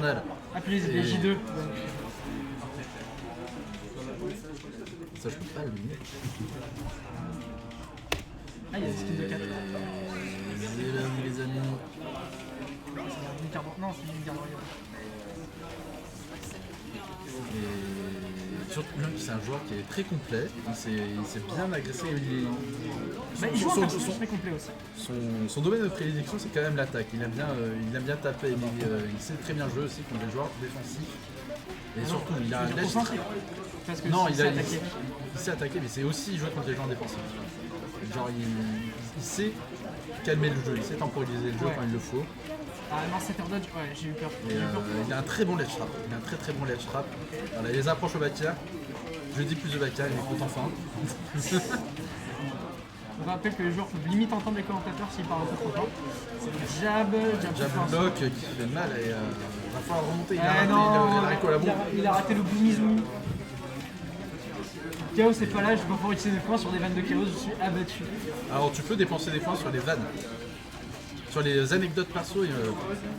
infernal. Ah puis il y a J2. Ça je peux pas le lire. Ah il y a des skins de 4. Les amis. Non c'est une garde royale. Et surtout Lunk, c'est un joueur qui est très complet, il s'est bien agressé. Il joue un personnage très complet aussi. Son domaine de prédilection, c'est quand même l'attaque. Il aime bien taper, mais il sait très bien jouer aussi contre des joueurs défensifs. Et surtout, il a un ledge trap. Non, il sait attaquer, mais c'est aussi jouer contre les gens défensifs. Genre, il sait calmer le jeu, il sait temporiser le jeu quand il le faut. Ah non, Setter Dodge, ouais, j'ai eu peur. Il a un très bon ledge trap. Il a un très bon ledge trap. Voilà, il les approche au backer. Je dis plus de backer, il écoute enfin. On rappelle que les joueurs peuvent limite entendre les commentateurs s'ils parlent un peu trop fort. C'est jab block qui fait mal et va falloir remonter. Il a raté le boumizou. Chaos n'est pas là, je vais pas pouvoir utiliser des points sur des vannes de Chaos, je suis abattu. Alors tu peux dépenser des points sur les vannes. Sur les anecdotes perso,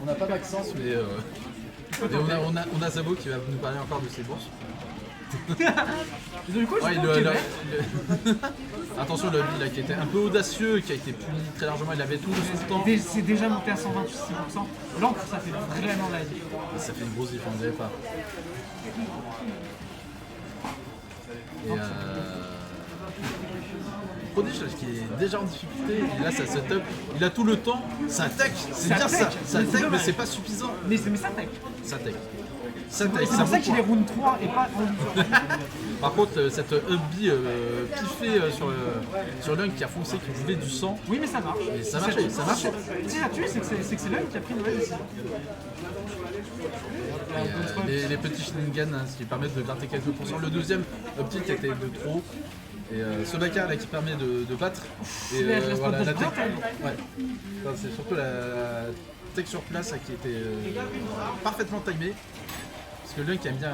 on n'a pas Maxence, mais on a Zabo qui va nous parler encore de ses bourses. Du coup, attention, le là, qui était un peu audacieux, qui a été puni très largement, il avait tout son temps. C'est déjà monté à 126%. L'encre, ça fait vraiment la vie. Ça fait une grosse différence, on ne savait pas. Et Prodige qui est déjà en difficulté, il a sa setup, il a tout le temps, ça attaque, c'est bien ça, ça attaque mais c'est pas suffisant. Mais ça attaque. Ça attaque. C'est pour ça qu'il est round 3 et pas round 2. Par contre, cette up-B piffée sur Lunk qui a foncé, qui voulait du sang. Oui, mais ça marche. Et ça marchait, ça marchait. Si ça tue, c'est que c'est Lunk qui a pris une mauvaise décision. Les petits shenanigans hein, qui permettent de gratter quelques pourcents. Le deuxième up-tilt était de trop. Et ce backer là qui permet de battre. Et voilà, la tech. Ouais. Enfin, c'est surtout la tech sur place là, qui était parfaitement timée. Parce que Lunk aime bien.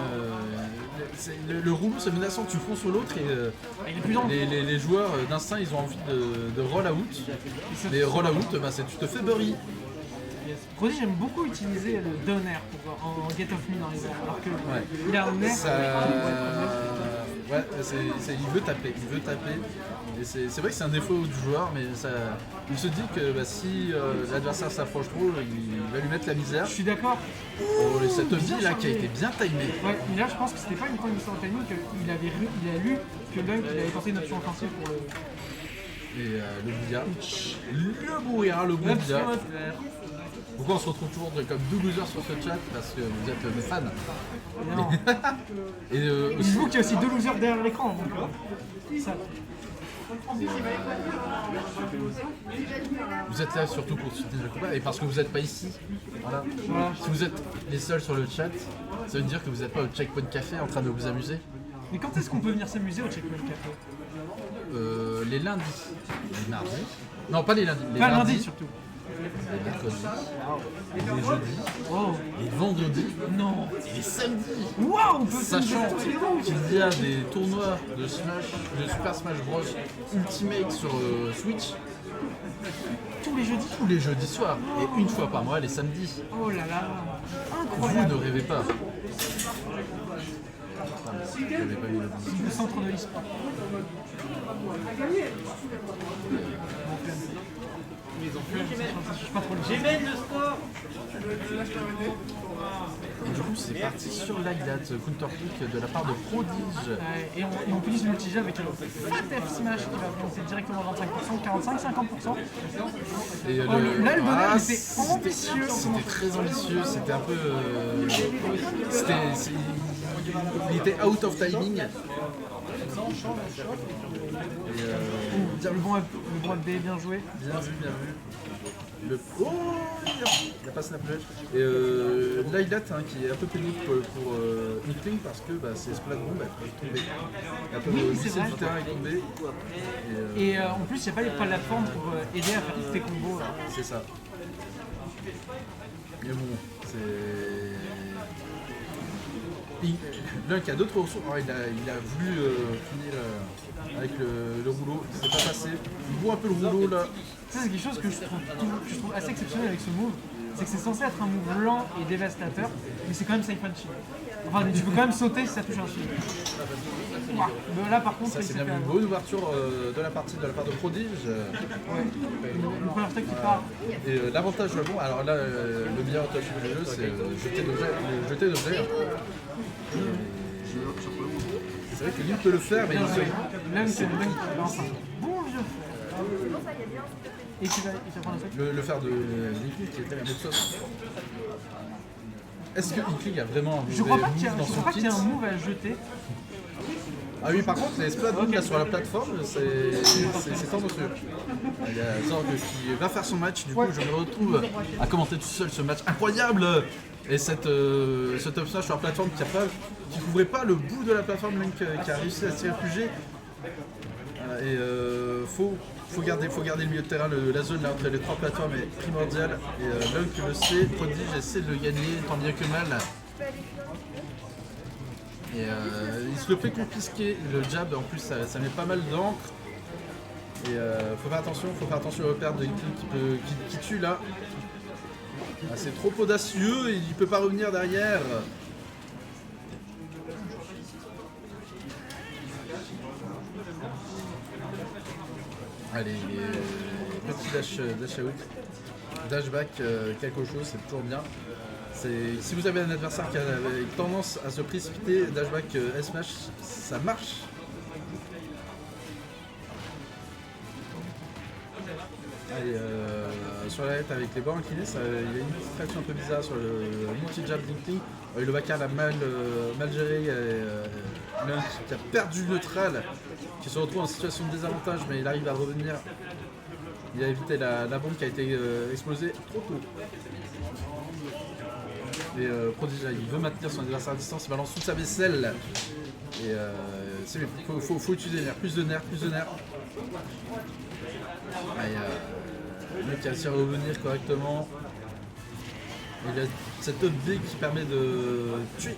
Le rouleau c'est menaçant, tu fonces sur l'autre et les joueurs d'instinct ils ont envie de roll out. Mais roll out, bah, tu te fais bury. Prodigy j'aime beaucoup utiliser le down air en get off me dans les airs, alors que il a un air. Ouais, il veut taper. Et c'est vrai que c'est un défaut du joueur, mais il se dit que bah, si l'adversaire s'approche trop, il va lui mettre la misère. Je suis d'accord. Oh, cette vie là qui a été bien timée. Ouais, mais là je pense que c'était pas une histoire de timing, qu'il a lu que Lunk il avait tenté une option offensive pour le. Et le bouillard. Pourquoi on se retrouve toujours comme deux losers sur ce chat? Parce que vous êtes mes fans. Non. Et dites-vous qu'il y a aussi deux losers derrière l'écran. Donc, ça. Vous êtes là surtout pour soutenir le combat et parce que vous n'êtes pas ici. Voilà. Si vous êtes les seuls sur le chat, ça veut dire que vous n'êtes pas au Checkpoint Café en train de vous amuser. Mais quand est-ce qu'on peut venir s'amuser au Checkpoint Café? Les lundis. Les mardis. Non, pas les lundis. Les pas lundis lundi surtout. Les mercredis, les jeudis, les vendredis, non, et les samedis. Waouh, sachant qu'il y a des tournois de Super Smash Bros Ultimate sur Switch tous les jeudis soirs et une fois par mois les samedis. Oh là là, incroyable. Vous ne rêvez pas. J'avais pas eu le centre de l'e-sport. J'aimais le sport. Et du coup c'est parti sur l'Agdat, counterpick de la part de Prodige. Et on utilise le multijab avec un fat F Smash qui va monter directement à 25%, 45-50%. Et là le bonheur était ambitieux. C'était très ambitieux, c'était un peu... il était out of timing. Le bon B, bien joué. Bien vu. Oh, il n'a pas snap ledge. Et Lylat hein, qui est un peu pénible pour Inkling parce que bah, c'est Splat Bomb, elle peut tomber. Elle peut glisser du terrain et tomber. Et en plus, il n'y a pas les plateformes pour aider à faire tes combos. C'est ça. Mais bon, c'est... Lunk a d'autres ressources. Alors, il a voulu finir avec le rouleau, c'est pas passé. Il voit un peu le rouleau là. Ça c'est quelque chose que je trouve assez exceptionnel avec ce move. c'est que c'est censé être un move lent et dévastateur, mais c'est quand même safe and chill. Enfin, tu peux quand même sauter si ça touche un shield. Mais là par contre, ça c'est bien une bonne ouverture de la partie de la part de Prodige. Le premier truc qui part. Et l'avantage bon, alors là le meilleur touch du jeu c'est jeter d'objet. C'est vrai que Link peut le faire, mais Link c'est le Link qui lance un bon vieux fer. Et qui va prendre un truc. Le fer de Link qui était la même chose. Est-ce que Inkling a vraiment un Je crois pas qu'il y a un move à jeter. Ah oui, par contre, les Splatoon là sur la plateforme, c'est tendancieux. Il y a Zorg qui va faire son match, du coup je me retrouve à commenter tout seul ce match incroyable. Et ce top smash sur la plateforme qui couvrait pas le bout de la plateforme, Link qui a réussi à s'y réfugier. Et faut garder le milieu de terrain, la zone là entre les trois plateformes est primordiale. Et Link le sait, Prodige essaie de le gagner tant bien que mal. Et il se le fait confisquer, le jab en plus ça met pas mal d'encre. Et faut faire attention au repère de Inkling qui tue là. Ah, c'est trop audacieux, il peut pas revenir derrière. Allez, petit dash out, dashback, quelque chose, c'est toujours bien. Si vous avez un adversaire qui a tendance à se précipiter, dashback S-Smash, ça marche. Allez, sur la lettre avec les bords inclinés, il y a une petite traction un peu bizarre sur le multi-jab Link. Le Bakar l'a mal géré, Link qui a perdu le neutral, qui se retrouve en situation de désavantage, mais il arrive à revenir. Il a évité la bombe qui a été explosée trop tôt. Et Prodige, il veut maintenir son adversaire à distance, il balance toute sa vaisselle. Et il faut utiliser les nerfs, plus de nerfs. Le mec a réussi à revenir correctement. Il a cette up B qui permet de tuer,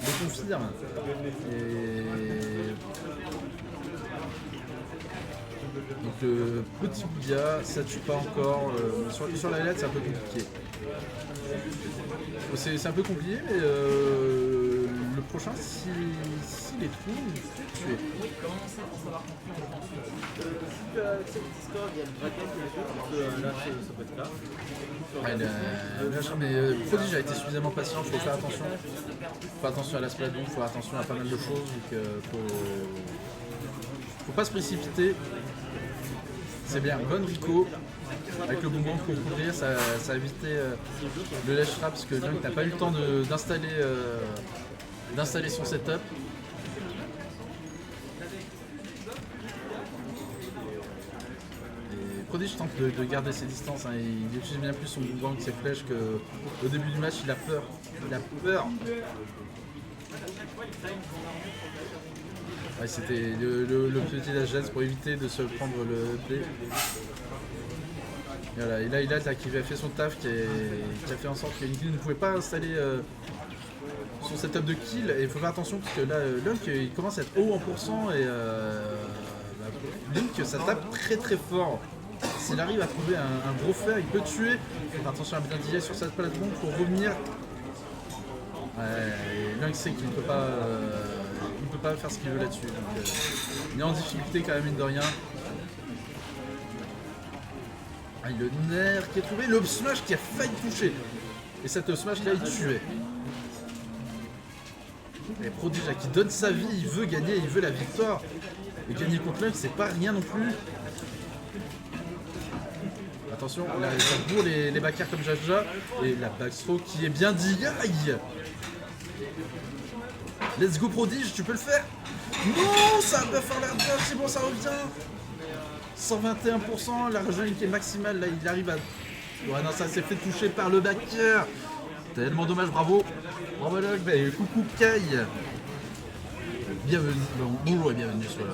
de confirme. Donc le petit Bouya, ça tue pas encore. Sur la lettre, c'est un peu compliqué. C'est un peu compliqué, mais le prochain, s'il est trouve, il peut tuer. Mais Prodige a été suffisamment patient, il faut faire attention. Faut faire attention à la Splatoon, faut faire attention à pas mal de choses. Donc, faut pas se précipiter. C'est bien, bonne Rico. Avec le boomerang pour couvrir, ça a évité le ledge trap parce que Link n'a pas eu le temps d'installer son setup. Et Prodige tente de garder ses distances, hein. Il utilise bien plus son boomerang que ses flèches qu'au début du match. Il a peur. Ouais, c'était le petit dash pour éviter de se prendre le play. Et voilà, et là il a qui a fait son taf, qui a fait en sorte que Link ne pouvait pas installer son setup de kill. Et il faut faire attention parce que là Link il commence à être haut en pourcent et Link ça tape très fort. S'il arrive à trouver un gros fer, il peut tuer. Il faut faire attention à bien dealer sur cette plateforme pour revenir. Et Link sait qu'il ne peut pas faire ce qu'il veut là-dessus. Donc il est en difficulté quand même, mine de rien. Le nerf qui est trouvé, le smash qui a failli toucher. Et cette smash là il tuait. Et Prodige qui donne sa vie, il veut gagner, il veut la victoire. Et gagner contre Link c'est pas rien non plus. Attention, là, ça bourre les backers comme Jaja. Et la backthrow qui est bien dit. Aïe. Let's go Prodige, tu peux le faire. Non, ça va faire l'air bien, c'est bon, ça revient. 121%, la région qui est maximale, là il arrive à... Ouais non, ça s'est fait toucher par le backer. Tellement dommage, bravo. Bravo Log, coucou Kai. Bienvenue, bonjour et bienvenue sur le...